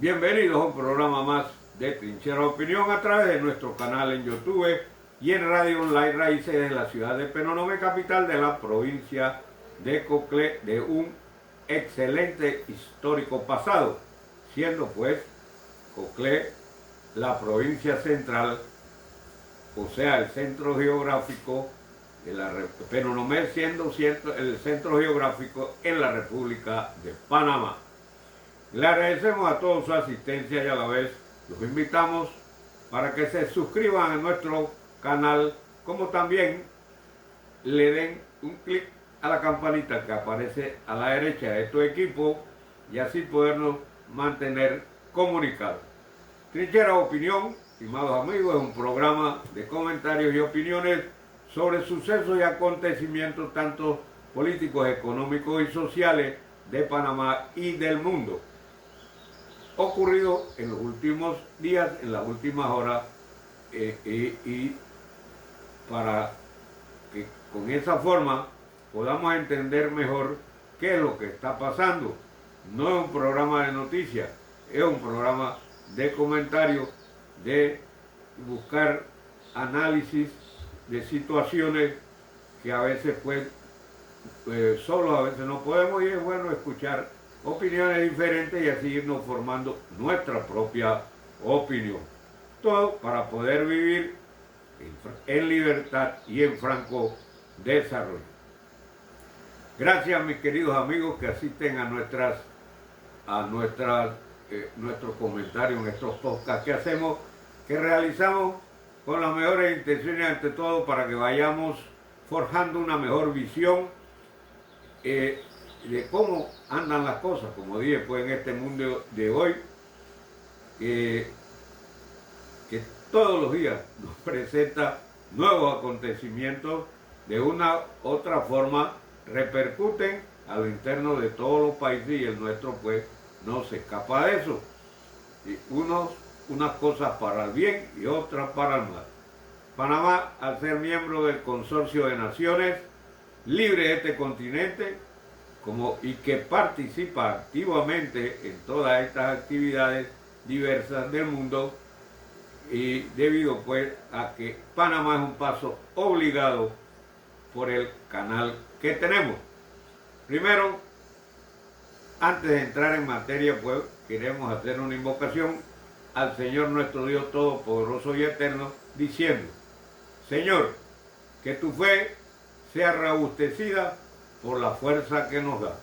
Bienvenidos a un programa más de Trinchera Opinión a través de nuestro canal en YouTube y en Radio Online Raíces de la ciudad de Penonomé, capital de la provincia de Coclé, de un excelente histórico pasado, siendo pues Coclé la provincia central, o sea, el centro geográfico de la Penonomé siendo el centro geográfico en la República de Panamá. Le agradecemos a todos su asistencia y a la vez los invitamos para que se suscriban a nuestro canal, como también le den un clic a la campanita que aparece a la derecha de tu equipo y así podernos mantener comunicados. Trinchera Opinión, estimados amigos, es un programa de comentarios y opiniones sobre sucesos y acontecimientos tanto políticos, económicos y sociales de Panamá y del mundo, ocurrido en los últimos días, en las últimas horas, y para que con esa forma podamos entender mejor qué es lo que está pasando. No es un programa de noticias, es un programa de comentarios, de buscar análisis de situaciones que a veces pues solo a veces no podemos, y es bueno escuchar opiniones diferentes y así irnos formando nuestra propia opinión. Todo para poder vivir en libertad y en franco desarrollo. Gracias, mis queridos amigos que asisten a nuestros comentarios en estos podcasts que hacemos, que realizamos con las mejores intenciones ante todo para que vayamos forjando una mejor visión de cómo andan las cosas, como dije, pues en este mundo de hoy, que todos los días nos presenta nuevos acontecimientos, de una u otra forma repercuten a lo interno de todos los países y el nuestro pues no se escapa de eso. Y unas cosas para el bien y otras para el mal. Panamá, al ser miembro del Consorcio de Naciones Libres de este continente, y que participa activamente en todas estas actividades diversas del mundo, y debido pues a que Panamá es un paso obligado por el canal que tenemos. Primero, antes de entrar en materia, pues queremos hacer una invocación al Señor nuestro Dios Todopoderoso y Eterno, diciendo: Señor, que tu fe sea reabastecida por la fuerza que nos da.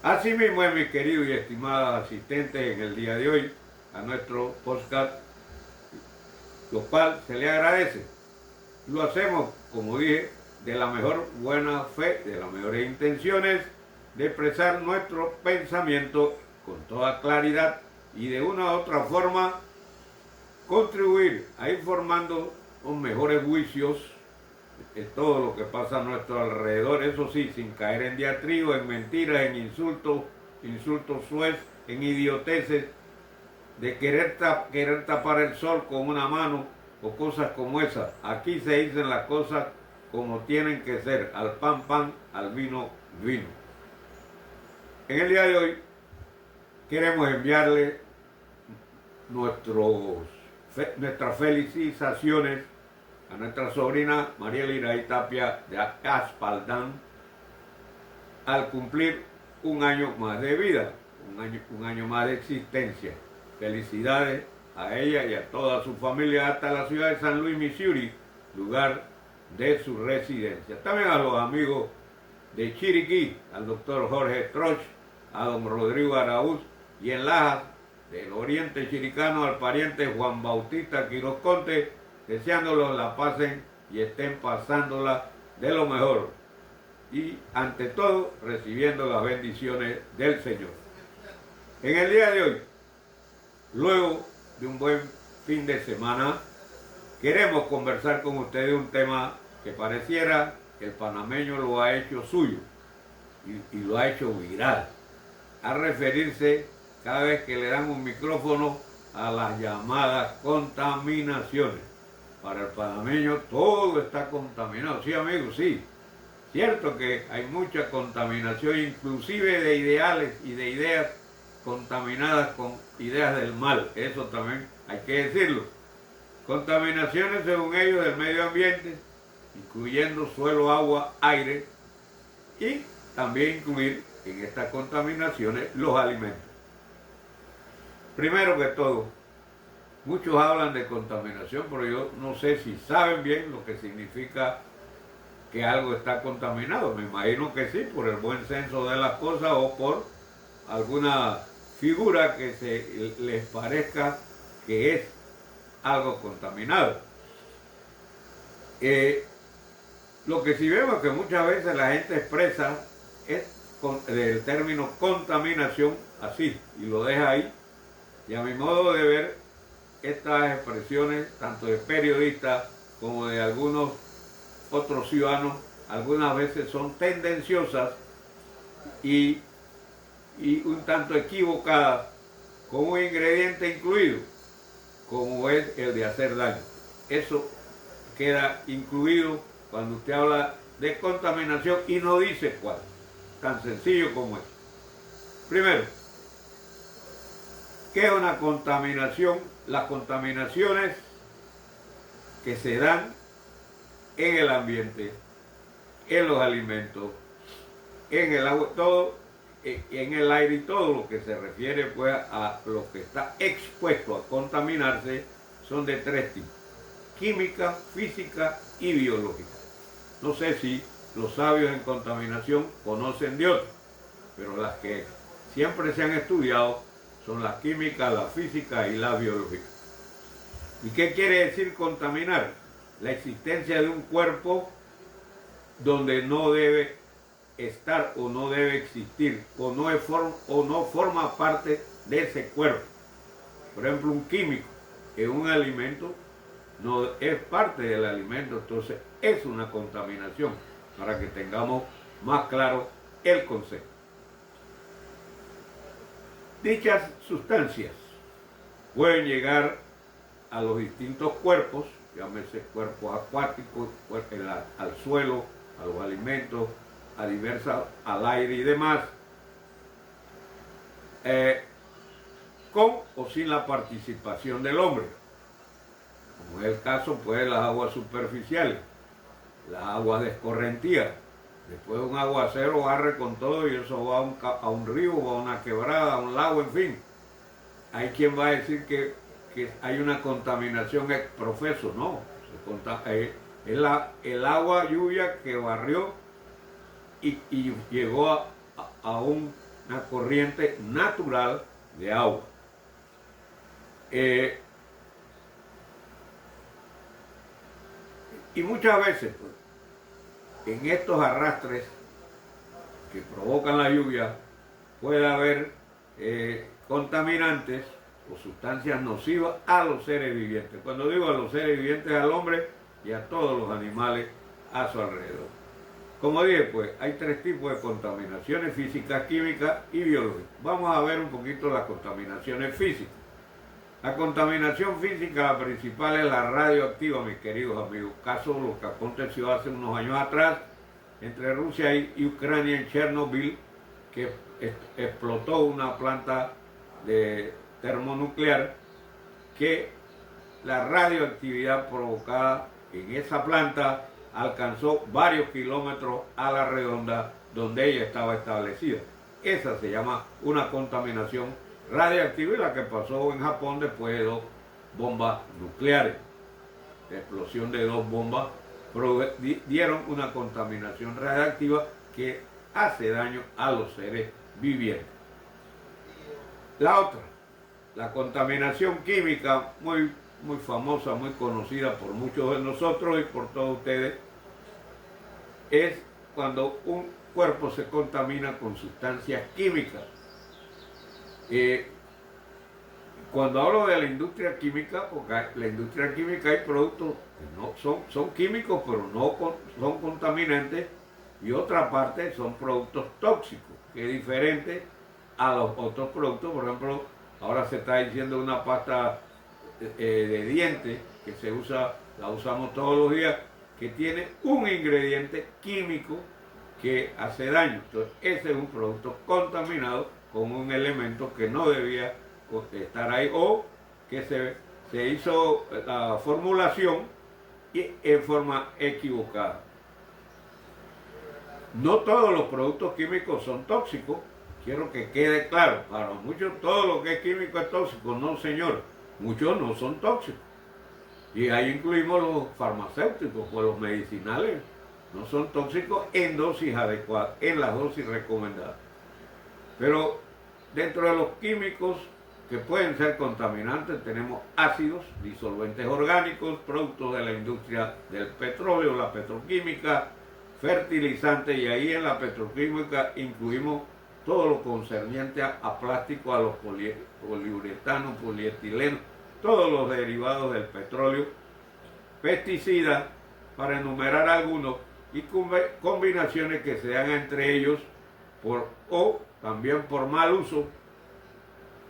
Asimismo, mis queridos y estimados asistentes en el día de hoy a nuestro podcast, lo cual se le agradece. Lo hacemos, como dije, de la mejor buena fe, de las mejores intenciones, de expresar nuestro pensamiento con toda claridad y de una u otra forma contribuir a ir formando los mejores juicios de todo lo que pasa a nuestro alrededor, eso sí, sin caer en diatriba, en mentiras, en insultos suez, en idioteces, de querer tapar el sol con una mano o cosas como esas. Aquí se dicen las cosas como tienen que ser: al pan, pan, al vino, vino. En el día de hoy queremos enviarle nuestras felicitaciones a nuestra sobrina María Liraí Tapia de Aspaldán al cumplir un año más de vida, un año más de existencia. Felicidades a ella y a toda su familia hasta la ciudad de San Luis, Missouri, lugar de su residencia. También a los amigos de Chiriquí, al doctor Jorge Troch, a don Rodrigo Araúz, y en Lajas del Oriente Chiricano al pariente Juan Bautista Quiroz Conte, deseándolos la pasen y estén pasándola de lo mejor. Y ante todo, recibiendo las bendiciones del Señor. En el día de hoy, luego de un buen fin de semana, queremos conversar con ustedes un tema que pareciera que el panameño lo ha hecho suyo y lo ha hecho viral, a referirse cada vez que le dan un micrófono a las llamadas contaminaciones. Para el panameño todo está contaminado. Sí, amigos, sí. Cierto que hay mucha contaminación, inclusive de ideales y de ideas contaminadas con ideas del mal, eso también hay que decirlo. Contaminaciones, según ellos, del medio ambiente, incluyendo suelo, agua, aire, y también incluir en estas contaminaciones los alimentos. Primero que todo, muchos hablan de contaminación, pero yo no sé si saben bien lo que significa que algo está contaminado. Me imagino que sí, por el buen senso de las cosas o por alguna figura que les parezca que es algo contaminado. Lo que sí vemos es que muchas veces la gente expresa el término contaminación así y lo deja ahí. Y a mi modo de ver, estas expresiones, tanto de periodistas como de algunos otros ciudadanos, algunas veces son tendenciosas y un tanto equivocadas, con un ingrediente incluido, como es el de hacer daño. Eso queda incluido cuando usted habla de contaminación y no dice cuál. Tan sencillo como es. Primero, ¿qué es una contaminación? Las contaminaciones que se dan en el ambiente, en los alimentos, en el agua, todo, en el aire y todo lo que se refiere pues a lo que está expuesto a contaminarse son de tres tipos: química, física y biológica. No sé si los sabios en contaminación conocen de otras, pero las que siempre se han estudiado son la química, la física y la biológica. ¿Y qué quiere decir contaminar? La existencia de un cuerpo donde no debe estar o no debe existir o no forma parte de ese cuerpo. Por ejemplo, un químico en un alimento no es parte del alimento, entonces es una contaminación, para que tengamos más claro el concepto. Dichas sustancias pueden llegar a los distintos cuerpos, llámese cuerpos acuáticos, al suelo, a los alimentos, al aire y demás, con o sin la participación del hombre, como es el caso pues de las aguas superficiales, las aguas de escorrentía. Después de un aguacero barre con todo y eso va a un río, va a una quebrada, a un lago, en fin. Hay quien va a decir que hay una contaminación ex profeso. No, es el agua lluvia que barrió y llegó a una corriente natural de agua. Y muchas veces, pues, en estos arrastres que provocan la lluvia, puede haber contaminantes o sustancias nocivas a los seres vivientes. Cuando digo a los seres vivientes, al hombre y a todos los animales a su alrededor. Como dije, pues hay tres tipos de contaminaciones: físicas, químicas y biológicas. Vamos a ver un poquito las contaminaciones físicas. La contaminación física, la principal, es la radioactiva, mis queridos amigos. Caso lo que aconteció hace unos años atrás entre Rusia y Ucrania en Chernobyl, que explotó una planta de termonuclear, que la radioactividad provocada en esa planta alcanzó varios kilómetros a la redonda donde ella estaba establecida. Esa se llama una contaminación radiactiva, y la que pasó en Japón después de 2 bombas nucleares. La explosión de 2 bombas dieron una contaminación radiactiva que hace daño a los seres vivientes. La otra, la contaminación química, muy famosa, muy conocida por muchos de nosotros y por todos ustedes, es cuando un cuerpo se contamina con sustancias químicas. Cuando hablo de la industria química, porque la industria química hay productos que no son químicos, pero no son contaminantes, y otra parte son productos tóxicos, que es diferente a los otros productos. Por ejemplo, ahora se está diciendo una pasta de dientes que la usamos todos los días, que tiene un ingrediente químico que hace daño. Entonces, ese es un producto contaminado con un elemento que no debía estar ahí, o que se hizo la formulación en forma equivocada. No todos los productos químicos son tóxicos, quiero que quede claro. Para muchos todo lo que es químico es tóxico. No, señor, muchos no son tóxicos. Y ahí incluimos los farmacéuticos, pues los medicinales no son tóxicos en dosis adecuadas, en las dosis recomendadas. Pero dentro de los químicos que pueden ser contaminantes tenemos ácidos, disolventes orgánicos, productos de la industria del petróleo, la petroquímica, fertilizantes, y ahí en la petroquímica incluimos todo lo concerniente a plástico, a los poliuretanos, polietilenos, todos los derivados del petróleo, pesticidas, para enumerar algunos, y combinaciones que se dan entre ellos o también por mal uso,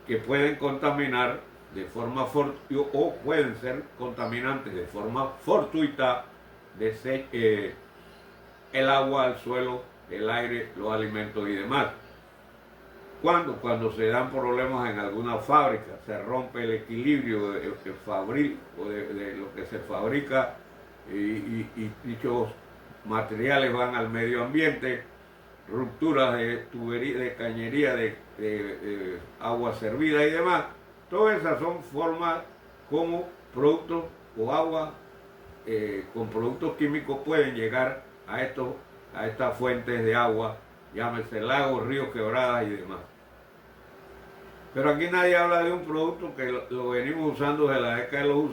que pueden contaminar de forma fortuita o pueden ser contaminantes de forma fortuita el agua, el suelo, el aire, los alimentos y demás. Cuando se dan problemas en alguna fábrica, se rompe el equilibrio de lo que se fabrica y dichos materiales van al medio ambiente, rupturas de tubería, de cañería, de agua servida y demás. Todas esas son formas como productos o agua con productos químicos pueden llegar a estas fuentes de agua, llámese lagos, ríos, quebradas y demás. Pero aquí nadie habla de un producto que lo venimos usando desde la década de los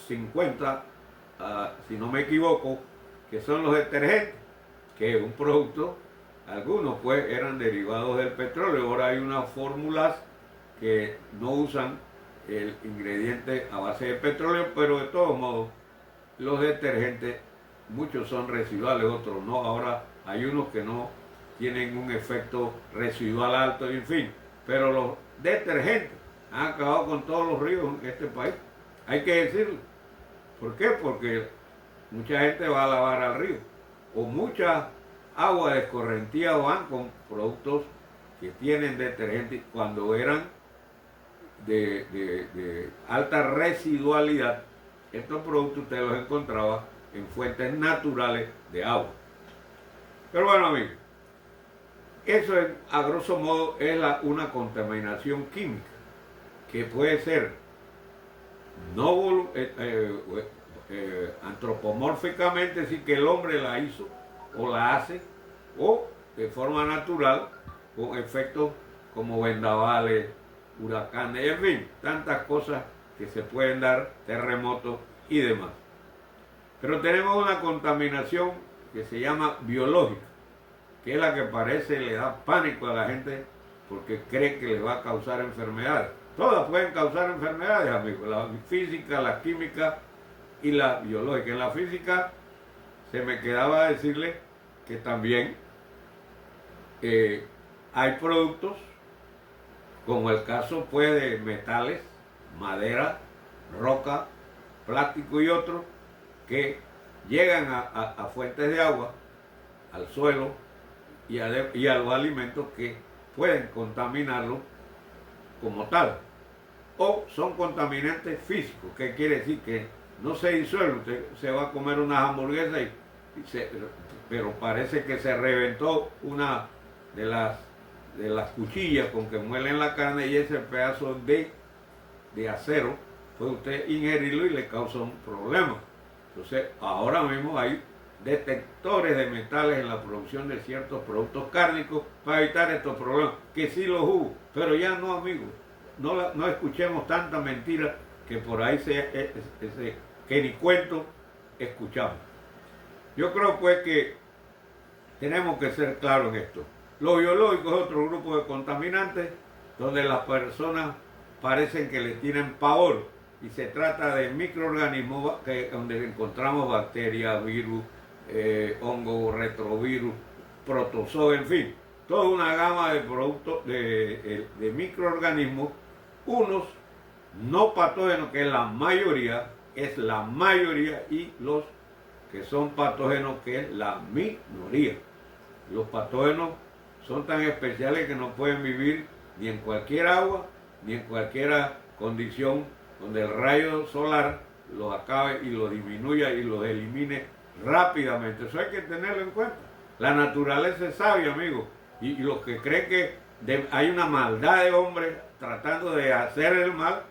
50, si no me equivoco, que son los detergentes, que es un producto, algunos pues eran derivados del petróleo. Ahora hay unas fórmulas que no usan el ingrediente a base de petróleo, pero de todos modos los detergentes, muchos son residuales, otros no. Ahora hay unos que no tienen un efecto residual alto, en fin, pero los detergentes han acabado con todos los ríos en este país, hay que decirlo. ¿Por qué? Porque mucha gente va a lavar al río, o mucha agua de escorrentía van con productos que tienen detergentes cuando eran de alta residualidad. Estos productos usted los encontraba en fuentes naturales de agua. Pero bueno, amigos, eso es, a grosso modo es una contaminación química que puede ser no antropomórficamente, sí, que el hombre la hizo o la hace, o de forma natural con efectos como vendavales, huracanes, en fin, tantas cosas que se pueden dar, terremotos y demás. Pero tenemos una contaminación que se llama biológica, que es la que parece le da pánico a la gente porque cree que le va a causar enfermedades. Todas pueden causar enfermedades, amigos, la física, la química y la biológica. En la física se me quedaba decirle que también hay productos, como el caso pues de metales, madera, roca, plástico y otros, que llegan a fuentes de agua, al suelo y a los alimentos, que pueden contaminarlos como tal, o son contaminantes físicos, que quiere decir que no se disuelve. Usted se va a comer unas hamburguesas pero parece que se reventó una de las cuchillas con que muelen la carne, y ese pedazo de acero puede usted ingerirlo y le causa un problema. Entonces ahora mismo hay detectores de metales en la producción de ciertos productos cárnicos para evitar estos problemas, que sí los hubo, pero ya no, amigos. No escuchemos tanta mentira que por ahí que ni cuento escuchamos. Yo creo pues que tenemos que ser claros en esto. Lo biológico es otro grupo de contaminantes donde las personas parecen que le tienen pavor, y se trata de microorganismos donde encontramos bacterias, virus, hongos, retrovirus, protozoos, en fin, toda una gama de productos de microorganismos, unos no patógenos, que es la mayoría, y los que son patógenos, que es la minoría. Los patógenos son tan especiales que no pueden vivir ni en cualquier agua, ni en cualquier condición donde el rayo solar los acabe y los disminuya y los elimine rápidamente. Eso hay que tenerlo en cuenta. La naturaleza es sabia, amigos, y los que creen que hay una maldad de hombres tratando de hacer el mal,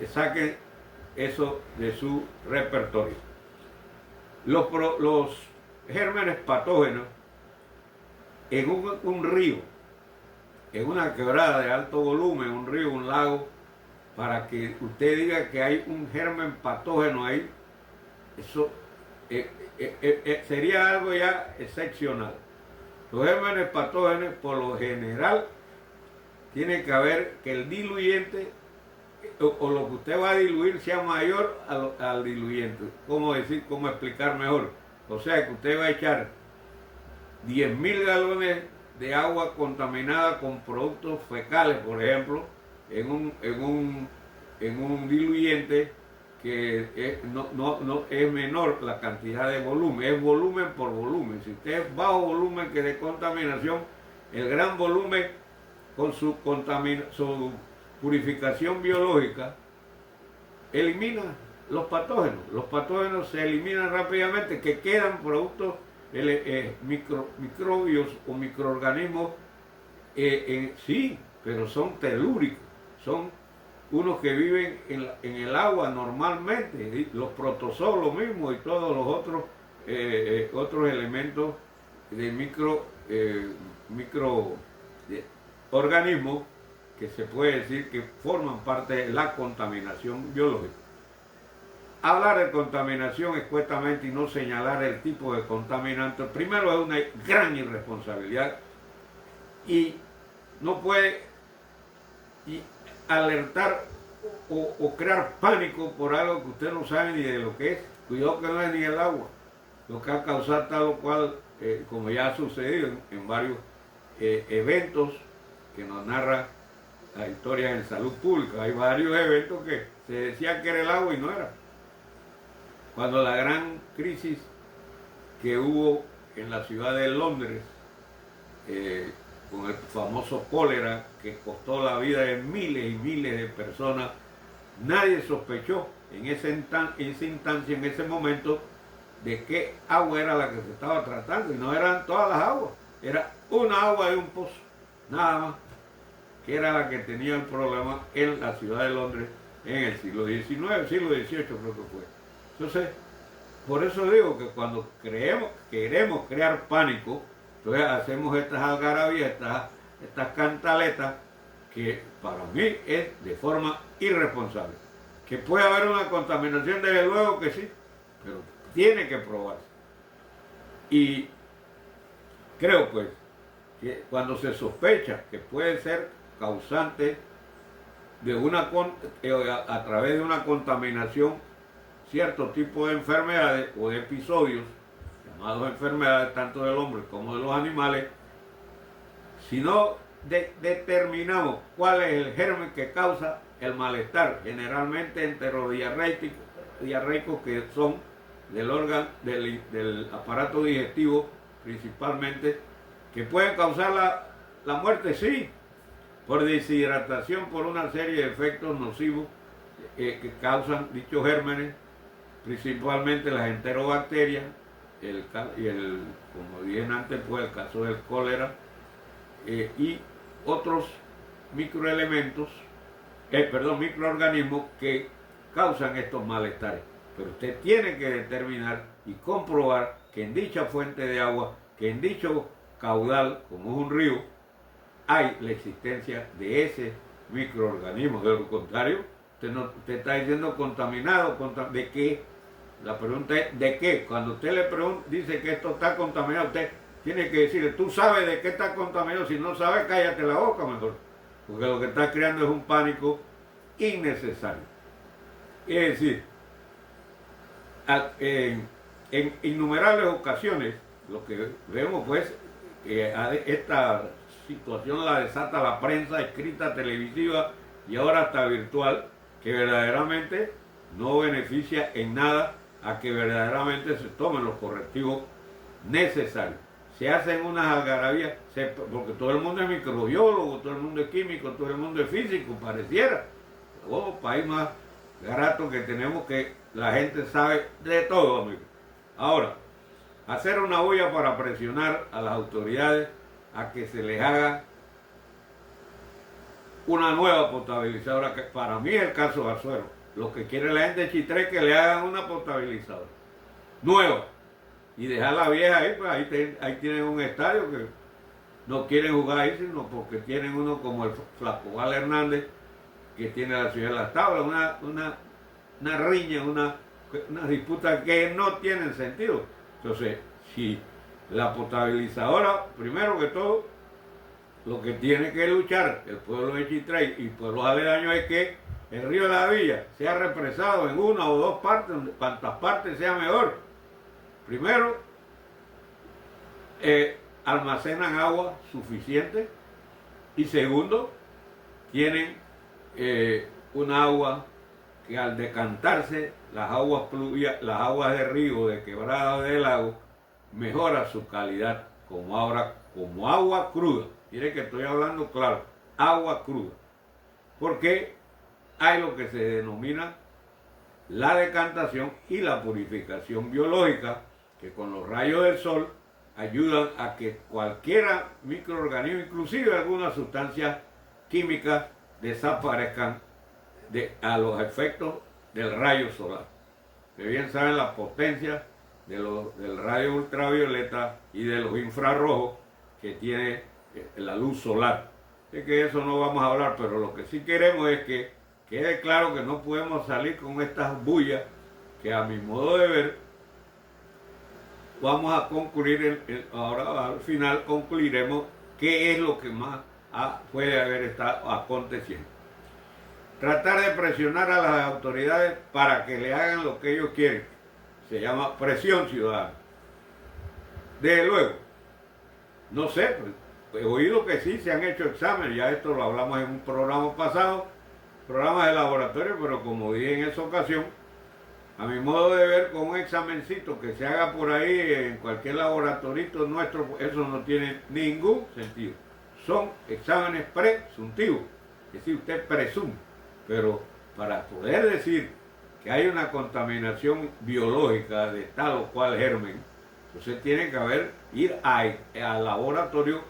saquen eso de su repertorio. Los gérmenes patógenos en un río, en una quebrada de alto volumen, un río, un lago, para que usted diga que hay un germen patógeno ahí, eso sería algo ya excepcional. Los gérmenes patógenos, por lo general, tiene que haber que el diluyente o lo que usted va a diluir sea mayor al diluyente. ¿Cómo explicar mejor? O sea que usted va a echar 10.000 galones de agua contaminada con productos fecales, por ejemplo, en un diluyente que no es menor la cantidad de volumen, es volumen por volumen. Si usted es bajo volumen que de contaminación, el gran volumen con su purificación biológica elimina los patógenos. Los patógenos se eliminan rápidamente, que quedan productos microbios o microorganismos, sí, pero son telúricos, son unos que viven en el agua normalmente, los protozoos lo mismo y todos los otros elementos de microorganismos que se puede decir que forman parte de la contaminación biológica. Hablar de contaminación escuetamente y no señalar el tipo de contaminante, primero es una gran irresponsabilidad y no puede alertar o crear pánico por algo que usted no sabe ni de lo que es. Cuidado que no es ni el agua, lo que ha causado tal o cual, como ya ha sucedido en varios eventos que nos narra la historia en salud pública. Hay varios eventos que se decía que era el agua y no era. Cuando la gran crisis que hubo en la ciudad de Londres, con el famoso cólera que costó la vida de miles y miles de personas, nadie sospechó en esa instancia, en ese momento, de qué agua era la que se estaba tratando. Y no eran todas las aguas, era una agua de un pozo, nada más, que era la que tenía el problema en la ciudad de Londres en el siglo XIX, siglo XVIII creo que fue. Entonces, por eso digo que cuando queremos crear pánico, entonces hacemos estas algarabías, estas cantaletas, que para mí es de forma irresponsable. Que puede haber una contaminación, desde luego que sí, pero tiene que probarse. Y creo pues que cuando se sospecha que puede ser causante de a través de una contaminación, cierto tipo de enfermedades o de episodios, llamados enfermedades tanto del hombre como de los animales, si no determinamos cuál es el germen que causa el malestar, generalmente enterodiarreicos, que son del aparato digestivo principalmente, que pueden causar la muerte, sí, por deshidratación, por una serie de efectos nocivos que causan dichos gérmenes, principalmente las enterobacterias, como dije antes, pues el caso del cólera, y otros microorganismos que causan estos malestares. Pero usted tiene que determinar y comprobar que en dicha fuente de agua, que en dicho caudal, como es un río, hay la existencia de ese microorganismo. De lo contrario, usted está diciendo contaminado. ¿De qué? La pregunta es ¿de qué? Cuando usted dice que esto está contaminado, usted tiene que decirle, tú sabes de qué está contaminado. Si no sabes, cállate la boca mejor, porque lo que está creando es un pánico innecesario. Es decir, en innumerables ocasiones, lo que vemos pues, esta situación la desata la prensa escrita, televisiva y ahora hasta virtual, que verdaderamente no beneficia en nada a que verdaderamente se tomen los correctivos necesarios. se hacen unas algarabías, porque todo el mundo es microbiólogo, todo el mundo es químico, todo el mundo es físico, pareciera. Oh, país más grato que tenemos, que la gente sabe de todo, amigo. Ahora, hacer una bulla para presionar a las autoridades a que se les haga una nueva potabilizadora, que para mí es el caso de Azuero. Lo que quiere la gente de Chitré es que le hagan una potabilizadora nueva y dejar la vieja ahí, pues ahí tienen un estadio que no quieren jugar ahí, sino porque tienen uno como el Flaco Val Hernández, que tiene la ciudad de las tablas, una riña, una disputa que no tienen sentido. Entonces, si la potabilizadora, primero que todo, lo que tiene que luchar el pueblo de Chitré y pueblos aledaños es que el río de la Villa sea represado en una o dos partes, cuantas partes sea mejor. Primero, almacenan agua suficiente, y segundo, tienen un agua que al decantarse las aguas de río, de quebrada, de lago, mejora su calidad como agua cruda. Mire que estoy hablando claro, agua cruda. Porque hay lo que se denomina la decantación y la purificación biológica, que con los rayos del sol ayudan a que cualquier microorganismo, inclusive algunas sustancias químicas, desaparezcan a los efectos del rayo solar. Que bien saben la potencia del rayo ultravioleta y de los infrarrojos que tiene la luz solar. Es que eso no vamos a hablar, pero lo que sí queremos es que quede claro que no podemos salir con estas bullas, que a mi modo de ver vamos a concluir, ahora al final concluiremos qué es lo que más puede haber estado aconteciendo. Tratar de presionar a las autoridades para que le hagan lo que ellos quieren, se llama presión ciudadana. Desde luego, no sé, he oído que sí se han hecho exámenes, ya esto lo hablamos en un programa pasado, programas de laboratorio, pero como dije en esa ocasión, a mi modo de ver, con un examencito que se haga por ahí en cualquier laboratorito nuestro, eso no tiene ningún sentido. Son exámenes presuntivos, es decir, usted presume, pero para poder decir que hay una contaminación biológica de tal o cual germen, entonces tiene que ir al laboratorio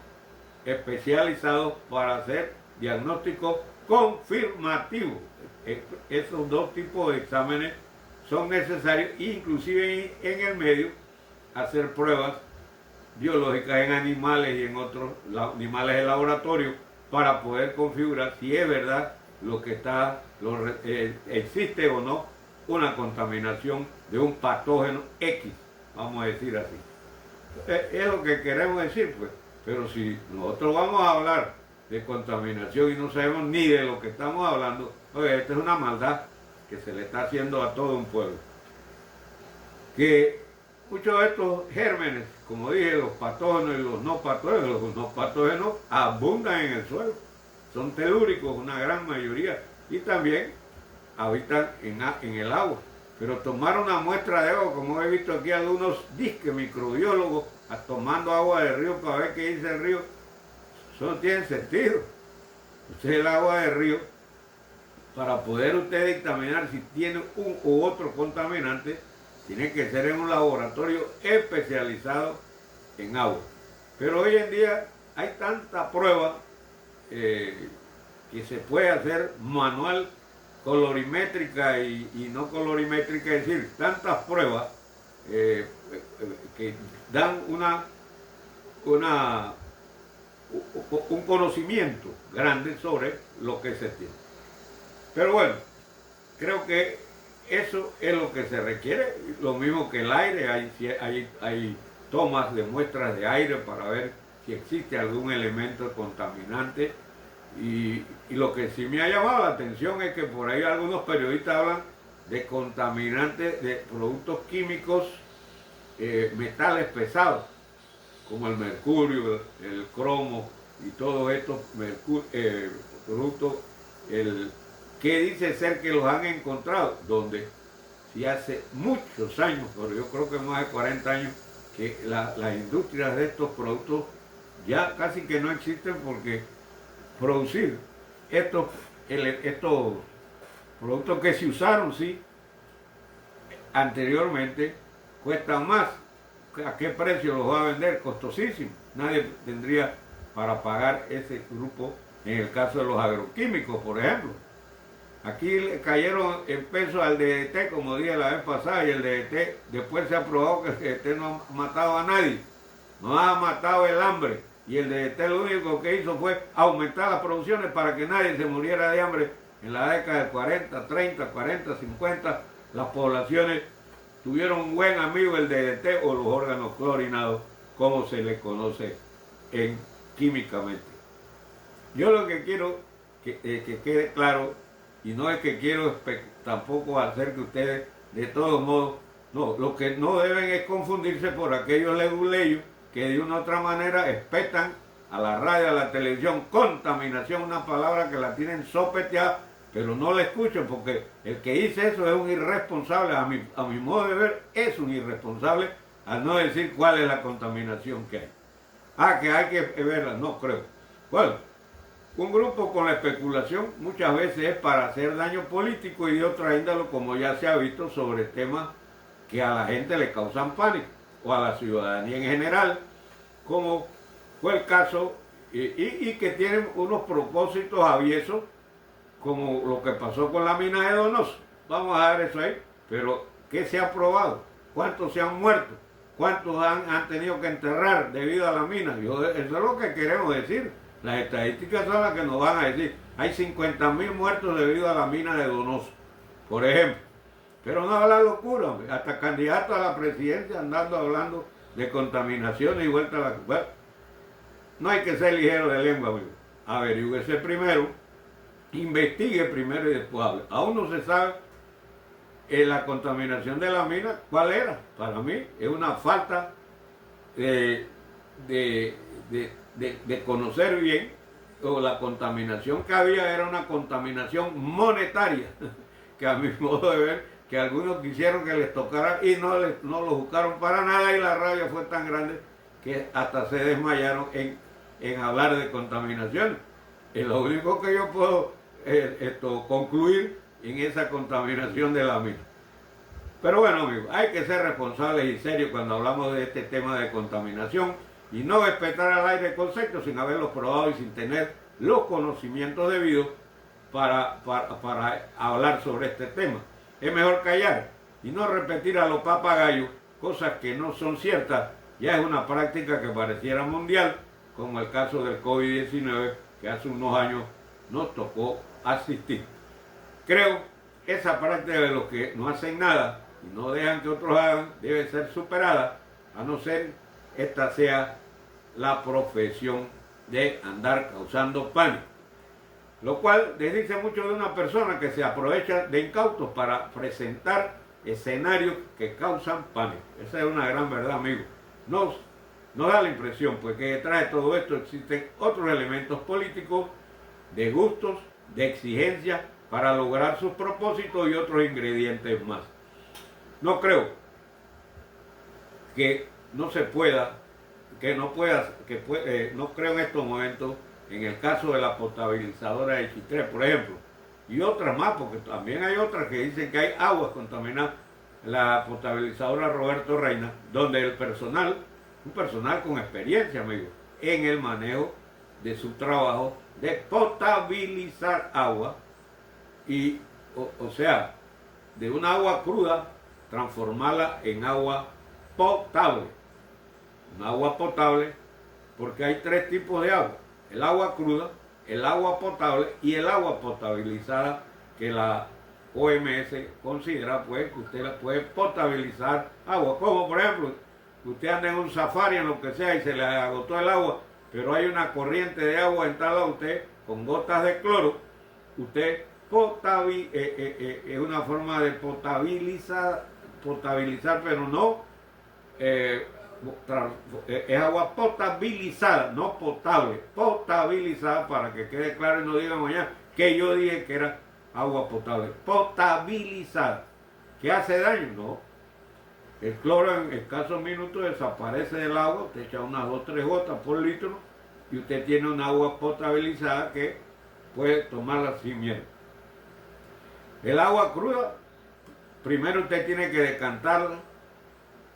especializado para hacer diagnósticos confirmativos. Esos dos tipos de exámenes son necesarios, inclusive en el medio, hacer pruebas biológicas en animales y en otros animales de laboratorio para poder configurar si es verdad lo que existe o no una contaminación de un patógeno X, vamos a decir así. Es lo que queremos decir, pues. Pero si nosotros vamos a hablar de contaminación y no sabemos ni de lo que estamos hablando, oye, esta es una maldad que se le está haciendo a todo un pueblo. Que muchos de estos gérmenes, como dije, los patógenos y los no patógenos abundan en el suelo. Son telúricos, una gran mayoría, y también habitan en el agua. Pero tomar una muestra de agua, como he visto aquí algunos disque microbiólogos tomando agua del río para ver qué dice el río, eso no tiene sentido. Usted el agua del río, para poder usted dictaminar si tiene un u otro contaminante, tiene que ser en un laboratorio especializado en agua. Pero hoy en día hay tanta prueba que se puede hacer manual, colorimétrica y no colorimétrica, es decir, tantas pruebas que dan un conocimiento grande sobre lo que se tiene. Pero bueno, creo que eso es lo que se requiere, lo mismo que el aire, hay tomas de muestras de aire para ver si existe algún elemento contaminante. Y lo que sí me ha llamado la atención es que por ahí algunos periodistas hablan de contaminantes, de productos químicos, metales pesados, como el mercurio, el cromo y todos estos productos, que dice ser que los han encontrado, donde si hace muchos años, pero yo creo que más de 40 años, que las industrias de estos productos ya casi que no existen, porque producir estos productos que se usaron, sí, anteriormente, cuestan más. ¿A qué precio los va a vender? Costosísimo. Nadie tendría para pagar ese grupo, en el caso de los agroquímicos, por ejemplo. Aquí le cayeron en peso al DDT, como dije la vez pasada, y el DDT después se ha probado que el DDT no ha matado a nadie, no ha matado el hambre, y el DDT lo único que hizo fue aumentar las producciones para que nadie se muriera de hambre. En la década del 40, 30, 40, 50, las poblaciones tuvieron un buen amigo el DDT, o los órganos clorinados, como se les conoce químicamente. Yo lo que quiero que quede claro, y no es que quiero tampoco hacer que ustedes, de todos modos, no, lo que no deben es confundirse por aquellos leguleyos que de una u otra manera espetan a la radio, a la televisión, contaminación, una palabra que la tienen sopeteada, pero no la escuchan, porque el que dice eso es un irresponsable, a mi modo de ver, es un irresponsable, al no decir cuál es la contaminación que hay. Que hay que verla, no creo. Bueno, un grupo con la especulación muchas veces es para hacer daño político y de otra índole, como ya se ha visto, sobre temas que a la gente le causan pánico, o a la ciudadanía en general, como fue el caso, y que tienen unos propósitos aviesos, como lo que pasó con la mina de Donoso. Vamos a ver eso ahí, pero ¿qué se ha probado? ¿Cuántos se han muerto? ¿Cuántos han tenido que enterrar debido a la mina? Eso es lo que queremos decir. Las estadísticas son las que nos van a decir. Hay 50.000 muertos debido a la mina de Donoso, por ejemplo. Pero no habla locura, hombre. Hasta candidatos a la presidencia andando hablando de contaminación y vuelta a la... Bueno, no hay que ser ligero de lengua, amigo. Averígüese primero, investigue primero y después hable. Aún no se sabe la contaminación de la mina, ¿cuál era? Para mí es una falta de conocer bien, o la contaminación que había era una contaminación monetaria, que a mi modo de ver, que algunos quisieron que les tocara y no lo buscaron para nada, y la rabia fue tan grande que hasta se desmayaron en hablar de contaminación. Es lo único que yo puedo concluir en esa contaminación de la mina. Pero bueno, amigos, hay que ser responsables y serios cuando hablamos de este tema de contaminación, y no espetar al aire conceptos sin haberlos probado y sin tener los conocimientos debidos para hablar sobre este tema. Es mejor callar y no repetir a los papagayos cosas que no son ciertas. Ya es una práctica que pareciera mundial, como el caso del COVID-19, que hace unos años nos tocó asistir. Creo que esa práctica de los que no hacen nada y no dejan que otros hagan debe ser superada, a no ser esta sea la profesión de andar causando pánico. Lo cual desdice mucho de una persona que se aprovecha de incautos para presentar escenarios que causan pánico. Esa es una gran verdad, amigo. Nos da la impresión, pues, que detrás de todo esto existen otros elementos políticos, de gustos, de exigencia para lograr sus propósitos y otros ingredientes más. No creo que no se pueda, no creo en estos momentos, en el caso de la potabilizadora de Chitré, por ejemplo, y otras más, porque también hay otras que dicen que hay aguas contaminadas. La potabilizadora Roberto Reina, donde el personal, un personal con experiencia, amigo, en el manejo de su trabajo de potabilizar agua, y o sea, de una agua cruda, transformarla en agua potable. Un agua potable, porque hay tres tipos de agua: el agua cruda, el agua potable y el agua potabilizada, que la OMS considera, pues, que usted la puede potabilizar agua. Como por ejemplo, usted anda en un safari, en lo que sea, y se le agotó el agua, pero hay una corriente de agua entrada a usted con gotas de cloro. Usted es una forma de potabilizar, pero no es agua potabilizada, no potable, potabilizada, para que quede claro y no digan mañana que yo dije que era agua potable. Potabilizada, ¿que hace daño? No. El cloro en escasos minutos desaparece del agua, usted echa unas 2 o 3 gotas por litro y usted tiene un agua potabilizada que puede tomarla sin miedo. El agua cruda, primero usted tiene que decantarla,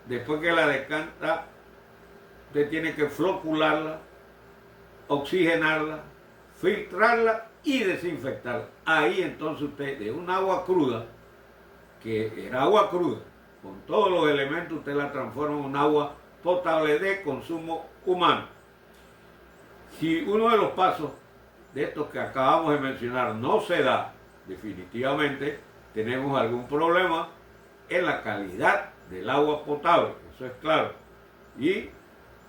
después que la decanta, usted tiene que flocularla, oxigenarla, filtrarla y desinfectarla. Ahí entonces usted de un agua cruda, que era agua cruda, con todos los elementos usted la transforma en un agua potable de consumo humano. Si uno de los pasos de estos que acabamos de mencionar no se da, definitivamente tenemos algún problema en la calidad del agua potable, eso es claro. Y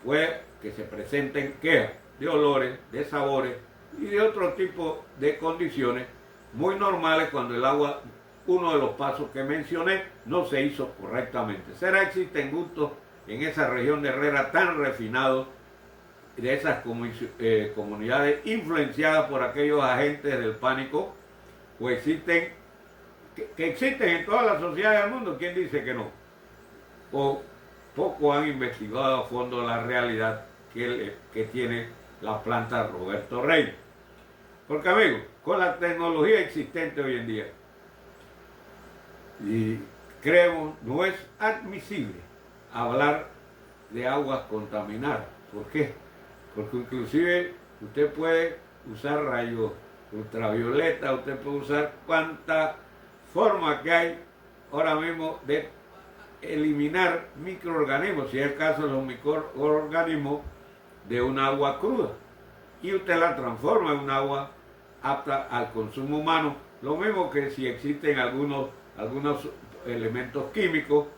puede que se presenten quejas de olores, de sabores y de otro tipo de condiciones muy normales cuando el agua, uno de los pasos que mencioné, no se hizo correctamente. ¿Será que existen gustos en esa región de Herrera tan refinados de esas comunidades influenciadas por aquellos agentes del pánico? ¿O existen, que existen en todas las sociedades del mundo? ¿Quién dice que no? O poco han investigado a fondo la realidad que tiene la planta Roberto Reyes. Porque amigos, con la tecnología existente hoy en día, y creemos, no es admisible hablar de aguas contaminadas. ¿Por qué? Porque inclusive usted puede usar rayos ultravioleta, usted puede usar cuanta forma que hay ahora mismo de eliminar microorganismos, si es el caso de los microorganismos de un agua cruda, y usted la transforma en un agua apta al consumo humano. Lo mismo que si existen algunos elementos químicos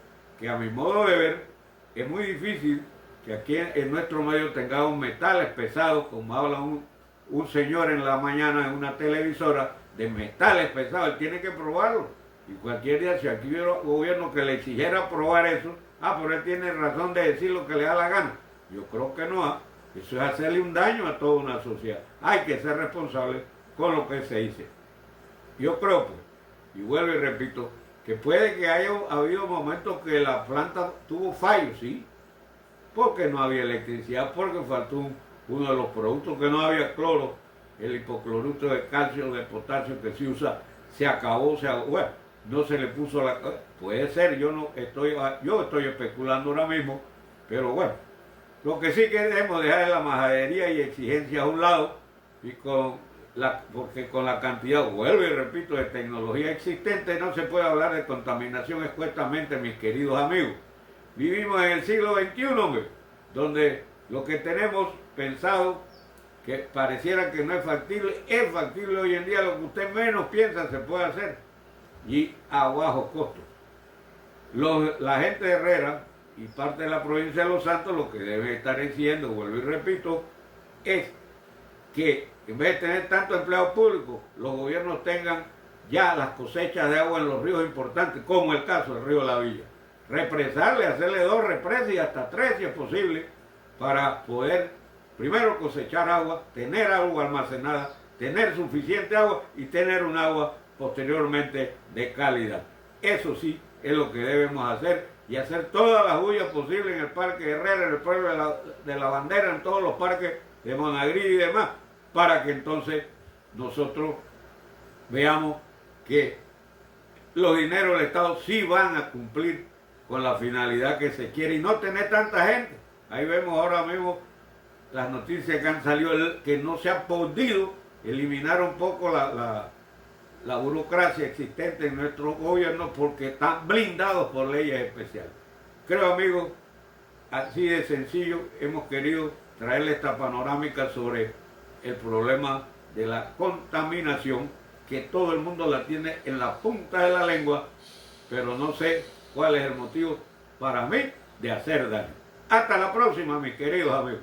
que a mi modo de ver es muy difícil que aquí en nuestro medio tengamos metales pesados, como habla un señor en la mañana en una televisora de metales pesados. Él tiene que probarlo, y cualquier día si aquí hubiera un gobierno que le exigiera probar eso, pero él tiene razón de decir lo que le da la gana. Yo creo que no, eso es hacerle un daño a toda una sociedad. Hay que ser responsable con lo que se dice. Yo creo, pues, y vuelvo y repito, que puede que haya habido momentos que la planta tuvo fallos, ¿sí? Porque no había electricidad, porque faltó uno de los productos, que no había cloro, el hipocloruto de calcio, de potasio que se usa, se acabó, bueno, no se le puso la... Puede ser, yo estoy especulando ahora mismo, pero bueno, lo que sí queremos dejar es la majadería y exigencia a un lado, y porque con la cantidad, vuelvo y repito, de tecnología existente no se puede hablar de contaminación escuetamente, mis queridos amigos. Vivimos en el siglo XXI, donde lo que tenemos pensado, que pareciera que no es factible hoy en día. Lo que usted menos piensa se puede hacer, y a bajo costo. La gente de Herrera y parte de la provincia de Los Santos lo que debe estar haciendo, vuelvo y repito, es que en vez de tener tanto empleado público, los gobiernos tengan ya las cosechas de agua en los ríos importantes, como el caso del río La Villa. Represarle, hacerle 2 represas y hasta 3 si es posible, para poder primero cosechar agua, tener agua almacenada, tener suficiente agua y tener un agua posteriormente de calidad. Eso sí es lo que debemos hacer, y hacer todas las bullas posibles en el Parque Herrera, en el pueblo de la Bandera, en todos los parques de Monagri y demás, para que entonces nosotros veamos que los dineros del Estado sí van a cumplir con la finalidad que se quiere, y no tener tanta gente. Ahí vemos ahora mismo las noticias que han salido, que no se ha podido eliminar un poco la burocracia existente en nuestro gobierno, porque están blindados por leyes especiales. Creo, amigos, así de sencillo hemos querido traerle esta panorámica sobre el problema de la contaminación, que todo el mundo la tiene en la punta de la lengua, pero no sé cuál es el motivo para mí de hacer daño. Hasta la próxima, mis queridos amigos.